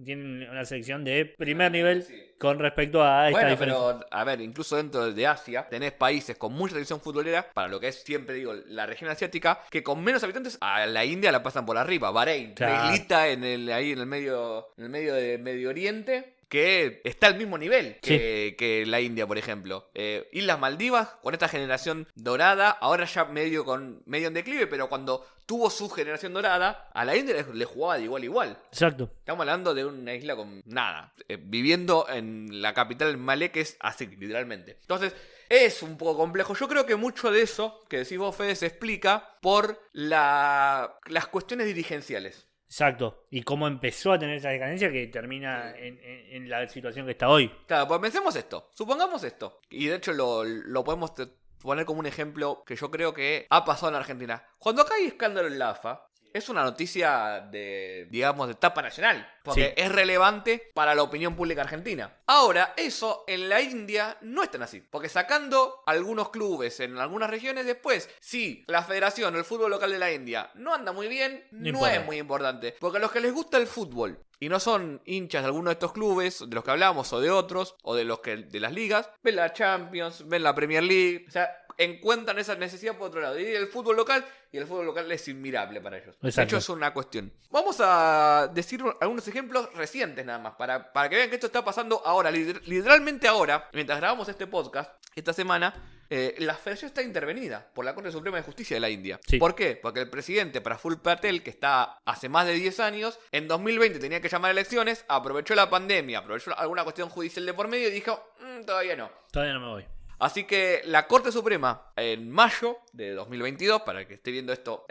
tienen una selección de primer nivel con respecto a esta Bueno, diferencia. pero, a ver, incluso dentro de Asia, tenés países con mucha tradición futbolera, para lo que es, siempre digo, la región asiática, que con menos habitantes a la India la pasan por arriba. Bahrein, Claro. una islita ahí en el medio de Medio Oriente, que está al mismo nivel que la India, por ejemplo. Islas Maldivas, con esta generación dorada, ahora ya medio en declive, pero cuando tuvo su generación dorada, a la India le jugaba de igual a igual. Exacto. Estamos hablando de una isla con nada, viviendo en la capital Malé, que es así, literalmente. Entonces, es un poco complejo. Yo creo que mucho de eso que decís vos, Fede, se explica por las cuestiones dirigenciales. Exacto. Y cómo empezó a tener esa decadencia que termina en la situación que está hoy. Claro, pues pensemos esto, supongamos esto, y de hecho lo podemos poner como un ejemplo que yo creo que ha pasado en Argentina. Cuando acá hay escándalo en la AFA, es una noticia de tapa nacional, porque es relevante para la opinión pública argentina. Ahora, eso en la India no es tan así, porque sacando algunos clubes en algunas regiones después, si la federación o el fútbol local de la India no anda muy bien, no es muy importante, porque a los que les gusta el fútbol y no son hinchas de alguno de estos clubes, de los que hablamos, o de otros, o de las ligas, ven la Champions, ven la Premier League, o sea, encuentran esa necesidad por otro lado. Y el fútbol local es inmirable para ellos. Exacto. De hecho, es una cuestión. Vamos a decir algunos ejemplos recientes nada más, para que vean que esto está pasando ahora, literalmente ahora, mientras grabamos este podcast, esta semana. La federación está intervenida por la Corte Suprema de Justicia de la India. Sí. ¿Por qué? Porque el presidente Praful Patel, que está hace más de 10 años, en 2020 tenía que llamar a elecciones, aprovechó la pandemia, aprovechó alguna cuestión judicial de por medio y dijo, todavía no. Todavía no me voy. Así que la Corte Suprema, en mayo de 2022, para el que esté viendo esto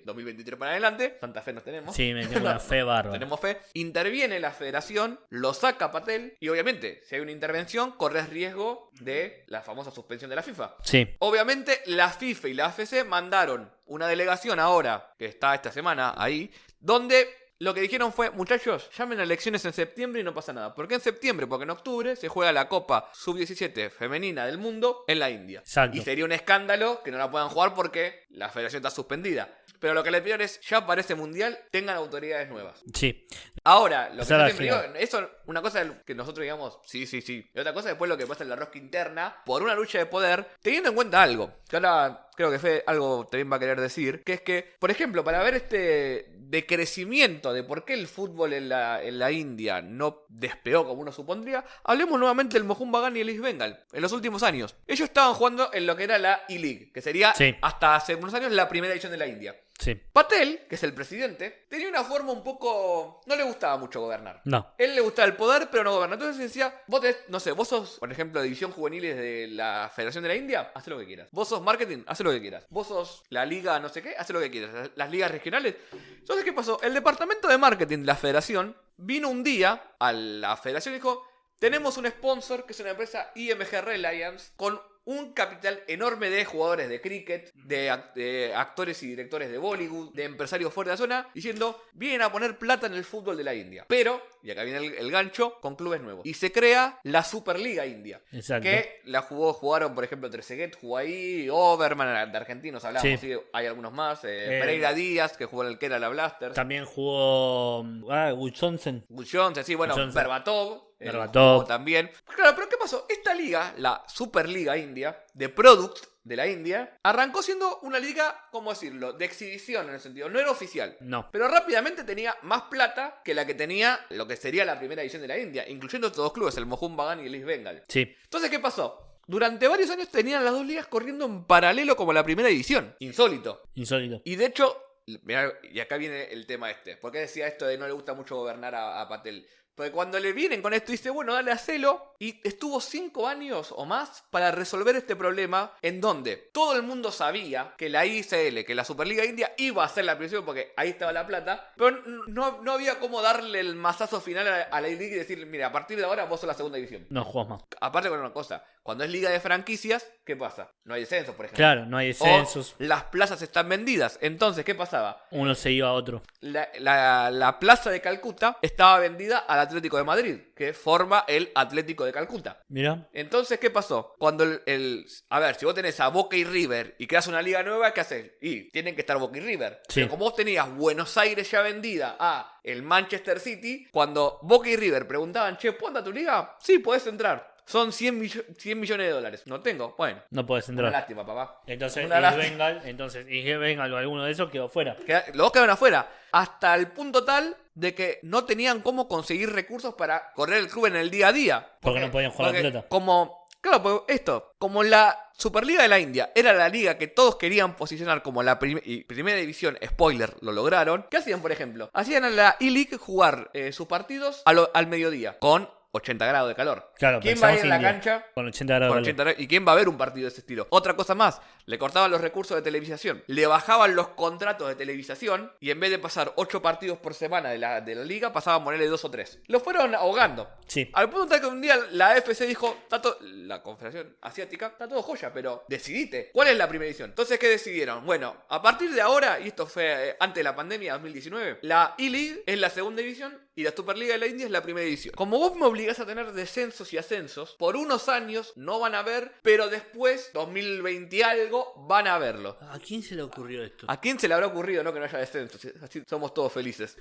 2023 para adelante, Santa Fe nos tenemos. Sí, me tengo una fe bárbara. Tenemos fe. Interviene la federación, lo saca Patel y obviamente, si hay una intervención, corres riesgo de la famosa suspensión de la FIFA. Sí. Obviamente, la FIFA y la AFC mandaron una delegación ahora, que está esta semana ahí, donde lo que dijeron fue, muchachos, llamen a elecciones en septiembre y no pasa nada. ¿Por qué en septiembre? Porque en octubre se juega la Copa Sub-17 femenina del mundo en la India. Exacto. Y sería un escándalo que no la puedan jugar porque la federación está suspendida. Pero lo que le pidieron es, ya para ese mundial, tengan autoridades nuevas. Sí. Ahora, lo que Esa yo la siempre digo, final. eso, una cosa que nosotros digamos, sí. Y otra cosa después lo que pasa en la rosca interna, por una lucha de poder, teniendo en cuenta algo, que ahora creo que Fede algo también va a querer decir, que es que, por ejemplo, para ver este decrecimiento de por qué el fútbol en la India no despegó como uno supondría, hablemos nuevamente del Mohun Bagan y el East Bengal. En los últimos años, ellos estaban jugando en lo que era la E-League, que sería Sí. hasta hace unos años la primera edición de la India. Sí. Patel, que es el presidente, tenía una forma un poco... No le gustaba mucho gobernar. No. Él le gustaba el poder, pero no gobernar. Entonces decía, vos tenés, no sé, vos sos, por ejemplo, división juveniles de la Federación de la India, haz lo que quieras. Vos sos marketing, haz lo que quieras. Vos sos la liga no sé qué, haz lo que quieras. Las ligas regionales. Entonces, ¿qué pasó? El departamento de marketing de la Federación vino un día a la Federación y dijo, tenemos un sponsor que es una empresa IMG Reliance con un capital enorme de jugadores de cricket, de actores y directores de Bollywood, de empresarios fuera de la zona, diciendo, vienen a poner plata en el fútbol de la India. Pero, y acá viene el gancho, con clubes nuevos. Y se crea la Superliga India. Exacto. Que jugaron, por ejemplo, Trezeguet jugó ahí, Overman, de argentinos hablamos, Sí. ¿sí? Hay algunos más. Pereira Díaz, que jugó en el que era la Blasters. También jugó Gudjonsen. Johnson, sí, bueno, Johnson. Berbatov. Berbatov. Jugó también. Claro, pero ¿qué pasó? Esta liga, la Superliga India, de Product de la India, arrancó siendo una liga, ¿cómo decirlo?, de exhibición en el sentido, no era oficial. No. Pero rápidamente tenía más plata que la que tenía lo que sería la primera edición de la India, incluyendo estos dos clubes, el Mohun Bagan y el East Bengal. Sí. Entonces, ¿qué pasó? Durante varios años tenían las dos ligas corriendo en paralelo como la primera edición. Insólito. Insólito. Y de hecho, mirá, y acá viene el tema este. ¿Por qué decía esto de no le gusta mucho gobernar a Patel? Porque cuando le vienen con esto dice, bueno, dale, hacelo. Y estuvo 5 años o más para resolver este problema en donde todo el mundo sabía que la ISL, que la Superliga India iba a ser la primera porque ahí estaba la plata. Pero no había cómo darle el mazazo final a la League y decirle, mira, a partir de ahora vos sos la segunda división. No jugás más. Aparte con una cosa, cuando es liga de franquicias, ¿qué pasa? No hay descensos, por ejemplo. Claro, no hay descensos. O las plazas están vendidas. Entonces, ¿qué pasaba? Uno se iba a otro. La plaza de Calcuta estaba vendida al Atlético de Madrid, que forma el Atlético de Calcuta. Mira. Entonces, ¿qué pasó? Cuando a ver, si vos tenés a Boca y River y creas una liga nueva, ¿qué haces? Y tienen que estar Boca y River. Sí. Pero como vos tenías Buenos Aires ya vendida a el Manchester City, cuando Boca y River preguntaban, che, ¿puedo entrar a tu liga? Sí, podés entrar. Son 100 millones de dólares. No tengo. Bueno. No podés Una entrar. lástima, papá. Entonces, Una lástima. East Bengal o alguno de esos quedó fuera. Los dos quedaron afuera. Hasta el punto tal de que no tenían cómo conseguir recursos para correr el club en el día a día. Porque no podían jugar la porque pelota. Claro, pues como la Superliga de la India era la liga que todos querían posicionar como la primera división, spoiler, lo lograron. ¿Qué hacían, por ejemplo? Hacían a la E-League jugar sus partidos al mediodía, con 80 grados de calor. Claro, ¿Quién va a ir a la India, cancha? Con 80 grados. Con 80 grados. ¿Y quién va a ver un partido de ese estilo? Otra cosa más, le cortaban los recursos de televisación, le bajaban los contratos de televisación y en vez de pasar 8 partidos por semana de la liga, pasaban a ponerle 2 o 3. Lo fueron ahogando. Sí. Al punto tal que un día la AFC dijo, la Confederación Asiática, está todo joya, pero decidite, ¿cuál es la primera edición? Entonces, ¿qué decidieron? Bueno, a partir de ahora, y esto fue antes de la pandemia, 2019, la E-League es la segunda división y la Superliga de la India es la primera edición. Como vos me obligás a tener descensos y ascensos, por unos años no van a ver, pero después, 2020 y algo, van a verlo. ¿A quién se le ocurrió esto? ¿A quién se le habrá ocurrido, no, que no haya descensos? Así somos todos felices.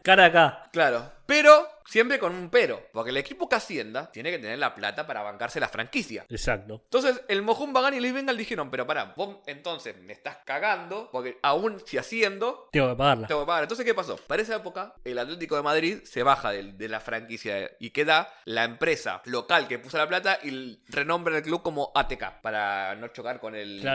Cara acá. Claro, pero siempre con un pero, porque el equipo que ascienda tiene que tener la plata para bancarse la franquicia. Exacto. Entonces el Mohun Bagan y el East Bengal dijeron, pero pará, vos entonces me estás cagando, porque aún si asciendo, Tengo que pagarla. tengo que pagar. Entonces, ¿qué pasó? Para esa época, el Atlético de Madrid se baja de la franquicia y queda la empresa local que puso la plata y renombra el club como ATK, para no chocar con el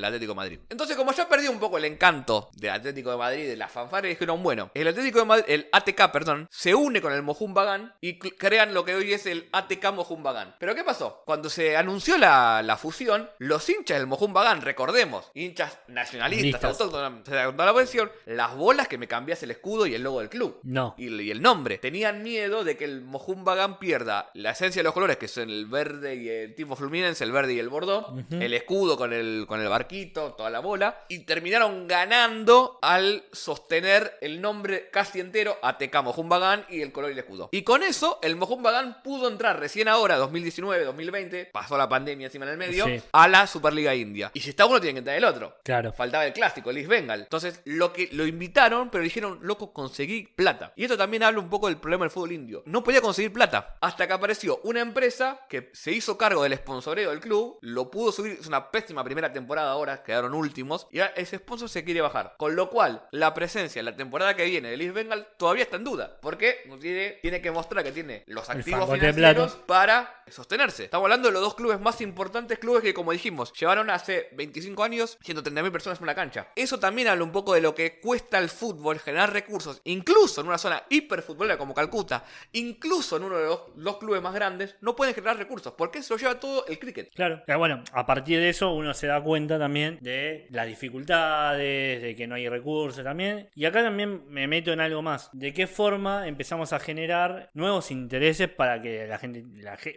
Atlético de Madrid. Entonces, como ya perdió un poco el encanto del Atlético de Madrid, de la fanfarria, dijeron, bueno, el Atlético de Madrid, el ATK, perdón, se une con el Mohun Bagan y crean lo que hoy es el ATK Mohun Bagan. ¿Pero qué pasó? Cuando se anunció la fusión, los hinchas del Mohun Bagan, recordemos, hinchas nacionalistas, autóctonos, se da la versión, las bolas que me cambias el escudo y el logo del club. No. Y el nombre. Tenían miedo de que el Mohun Bagan pierda la esencia de los colores, que son el verde y el tipo Fluminense, el verde y el bordó, el escudo con el barquito, toda la bola, y terminaron ganando al sostener el nombre casi entero, ATK Mohun Bagan, y el color y el escudo. Y con eso, el Mohun Bagan pudo entrar recién ahora, 2019, 2020, pasó la pandemia encima en el medio, Sí. a la Superliga India. Y si está uno, tiene que entrar el otro. Claro. Faltaba el clásico, el East Bengal. Entonces, lo invitaron, pero dijeron, loco, conseguí plata. Y esto también habla un poco del problema del fútbol indio. No podía conseguir plata. Hasta que apareció una empresa que se hizo cargo del sponsoreo del club, lo pudo subir, es una pésima primera temporada ahora, quedaron últimos, y ahora ese sponsor se quiere bajar. Con lo cual, la presencia en la temporada que viene del East Bengal todavía está en duda. Porque tiene que mostrar que tiene los activos fangote de financieros plata para sostenerse. Estamos hablando de los dos clubes más importantes, clubes que, como dijimos, llevaron hace 25 años 130.000 personas en una cancha. Eso también habla un poco de lo que cuesta el fútbol generar recursos, incluso en una zona hiperfutbolera como Calcuta, incluso en uno de los clubes más grandes, no pueden generar recursos, porque se lo lleva todo el cricket. Claro. Bueno, a partir de eso uno se da cuenta también de las dificultades, de que no hay recursos también. Y acá también me meto en algo más. ¿De qué forma empezamos a generar nuevos intereses para que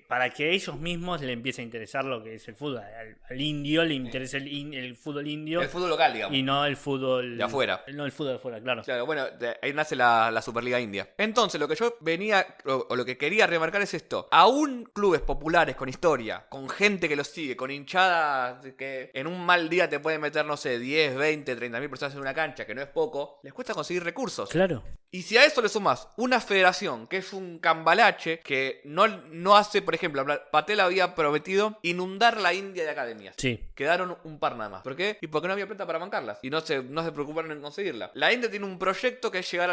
para que ellos mismos le empiece a interesar lo que es el fútbol? Al indio le interesa el fútbol indio. El fútbol local, digamos. Y no el fútbol de afuera. No el fútbol de afuera, claro. Claro, bueno, ahí nace la Superliga India. Entonces, lo que yo venía, o lo que quería remarcar es esto. Aún clubes populares con historia, con gente que los sigue, con hinchadas que en un mal día te pueden meter, no sé, 10, 20, 30.000 personas en una cancha, que no es poco, les cuesta conseguir recursos. Claro. Y si a eso le sumas una federación que es un cambalache, que no hace, por ejemplo, Patel había prometido inundar la India de academias. Sí. Quedaron un par nada más. ¿Por qué? Y porque no había plata para bancarlas. Y no se preocuparon en conseguirla. La India tiene un proyecto que es llegar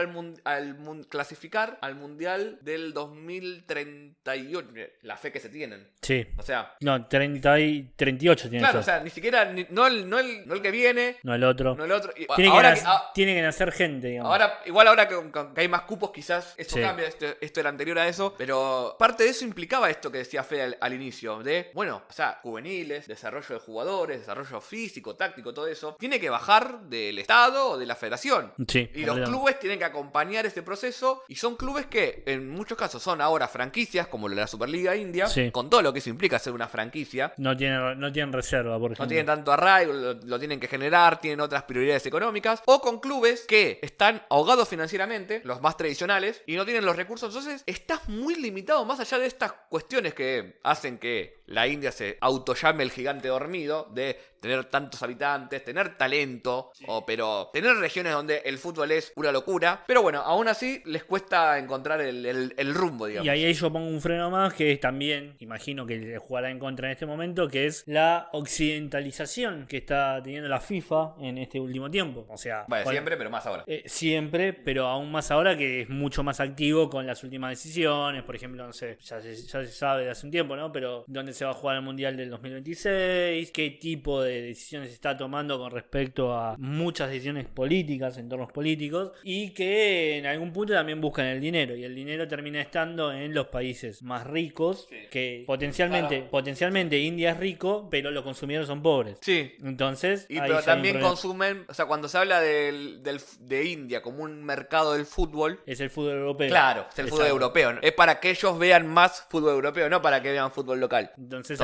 clasificar al Mundial del 2038. La fe que se tienen. Sí. O sea... No, 30 y 38 tiene Claro, eso. o sea, ni siquiera... No el que viene. No el otro. No el otro. Y Tiene que nacer gente, digamos. Ahora que hay más cupos, quizás esto Sí. cambia, esto era anterior a eso, pero parte de eso implicaba esto que decía Fede al inicio, de, bueno, o sea, juveniles, desarrollo de jugadores, desarrollo físico, táctico, todo eso, tiene que bajar del Estado o de la Federación. Sí, Y los clubes tienen que acompañar ese proceso, y son clubes que en muchos casos son ahora franquicias, como la Superliga India, Sí. con todo lo que eso implica ser una franquicia. No tienen reserva, por ejemplo. No tienen tanto arraigo, lo tienen que generar, tienen otras prioridades económicas. O con clubes que están ahogados financieramente, los más tradicionales, y no tienen los recursos. Entonces, estás muy limitado más allá de estas cuestiones que hacen que la India se autollame el gigante dormido, de tener tantos habitantes, tener talento, pero tener regiones donde el fútbol es una locura. Pero bueno, aún así les cuesta encontrar el rumbo, digamos. Y ahí yo pongo un freno más, que es también, imagino que le jugará en contra en este momento, que es la occidentalización que está teniendo la FIFA en este último tiempo. O sea, Bueno, siempre, pero más ahora. Siempre, pero aún más ahora, que es mucho más activo con las últimas decisiones. Por ejemplo, no sé, ya se sabe de hace un tiempo, ¿no? Pero dónde se va a jugar el Mundial del 2026, qué tipo de decisiones se está tomando con respecto a muchas decisiones políticas, entornos políticos, y que en algún punto también buscan el dinero, y el dinero termina estando en los países más ricos, que potencialmente India es rico, pero los consumidores son pobres. Sí. Entonces, Pero también consumen, o sea, cuando se habla de India como un mercado del fútbol, es el fútbol europeo. claro, es el fútbol europeo, ¿no? Es para que ellos vean más fútbol europeo, no para que vean fútbol local. Entonces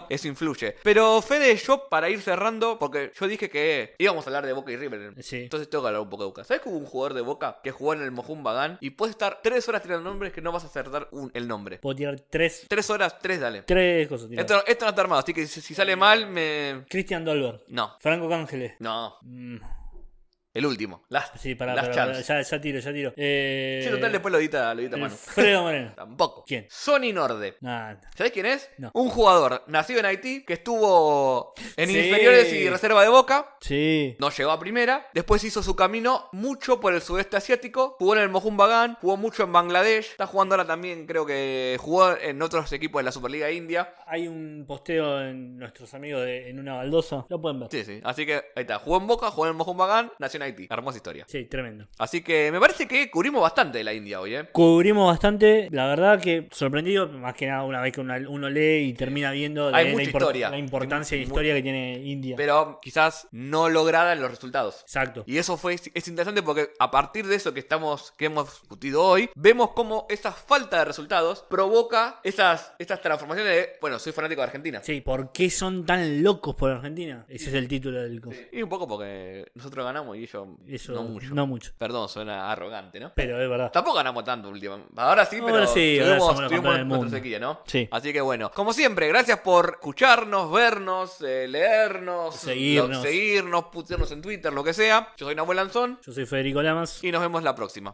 eso influye. Pero Fede, yo para ir cerrando, porque yo dije que íbamos a hablar de Boca y River. Sí. Entonces tengo que hablar un poco de Boca. ¿Sabes que hubo un jugador de Boca que jugó en el Mohun Bagan y puedes estar 3 horas tirando nombres que no vas a acertar el nombre? Puedo tirar 3 horas, 3 dale. cosas. Tirar. Esto no está armado, así que si sale mal, Cristian Dolber. No. Franco Cángeles. No. El último. Sí, pará, Last chance. ya tiro. Sí, total, después lo edita mano. Fredo Moreno. Tampoco. ¿Quién? Sonny Norde. Nada. ¿Sabés quién es? No. Un jugador nacido en Haití que estuvo en Sí. inferiores y reserva de Boca. Sí. No llegó a primera. Después hizo su camino mucho por el sudeste asiático. Jugó en el Mohun Bagan. Jugó mucho en Bangladesh. Está jugando ahora también, creo que jugó en otros equipos de la Superliga India. Hay un posteo en nuestros amigos en una baldosa. Lo pueden ver. Sí. Así que ahí está. Jugó en Boca, jugó en el Mohun Bagan, nació en Haití. Hermosa historia. Sí, tremendo. Así que me parece que cubrimos bastante de la India hoy, ¿eh? Cubrimos bastante, la verdad que sorprendido, más que nada una vez que uno lee y termina viendo Hay mucha historia. la importancia y Hay historia que tiene India. Pero quizás no lograda en los resultados. Exacto. Y eso es interesante porque a partir de eso que hemos discutido hoy, vemos cómo esa falta de resultados provoca estas transformaciones de, bueno, soy fanático de Argentina. Sí, ¿por qué son tan locos por Argentina? Ese es el título del coso. Y un poco porque nosotros ganamos y ellos Eso no mucho. no mucho. Perdón, suena arrogante, ¿no? Pero es verdad. Tampoco ganamos tanto últimamente. Ahora sí, pero Ahora sí, ahora somos los tuvimos campeones del nuestra mundo. sequía, ¿no? Sí. Así que bueno, como siempre, gracias por escucharnos, vernos, leernos, Seguirnos. putearnos en Twitter, lo que sea. Yo soy Nahuel Lanzón Yo soy Federico Lamas. y nos vemos la próxima.